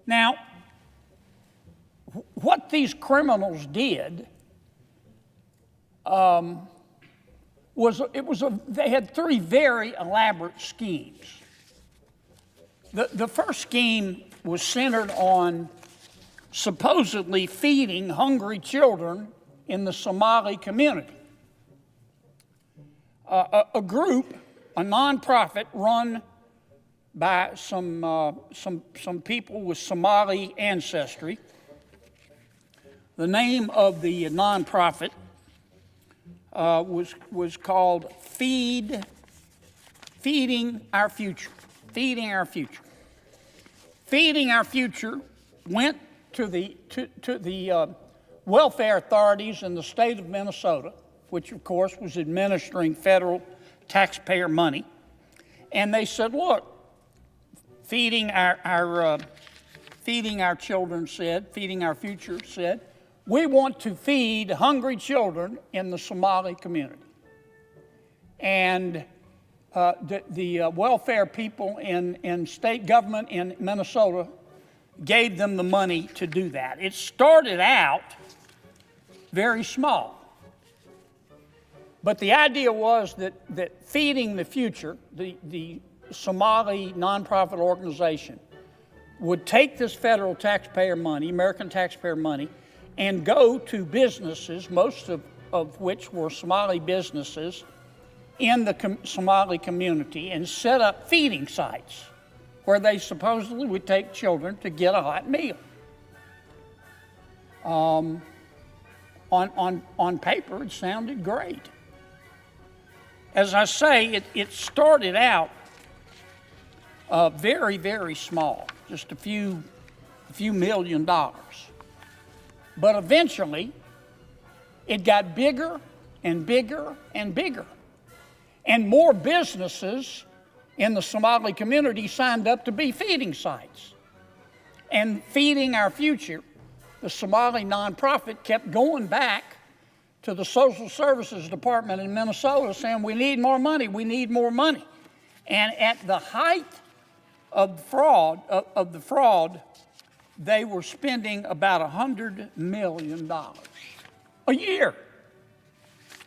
Now, what these criminals did they had three very elaborate schemes. The first scheme was centered on supposedly feeding hungry children in the Somali community. A group, a nonprofit run by some people with Somali ancestry. The name of the nonprofit was called Feeding Our Future. Feeding Our Future. Feeding Our Future went to the welfare authorities in the state of Minnesota, which of course was administering federal taxpayer money, and they said, "Look, Feeding Our Children said, Feeding Our Future said, we want to feed hungry children in the Somali community." And the welfare people in state government in Minnesota gave them the money to do that. It started out very small. But the idea was that Feeding the Future, the Somali nonprofit organization, would take this federal taxpayer money, American taxpayer money, and go to businesses, most of which were Somali businesses, in the Somali community, and set up feeding sites where they supposedly would take children to get a hot meal. On paper, it sounded great. As I say, it started out very, very small, just a few $1 million. But eventually, it got bigger and bigger and bigger. And more businesses in the Somali community signed up to be feeding sites. And Feeding Our Future, the Somali nonprofit, kept going back to the Social Services Department in Minnesota saying, we need more money, we need more money. And at the height of the fraud, they were spending about $100 million a year.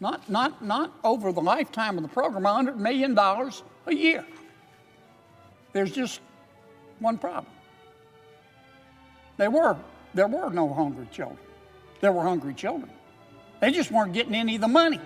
Not over the lifetime of the program, $100 million a year. There's just one problem. There were no hungry children. There were hungry children. They just weren't getting any of the money.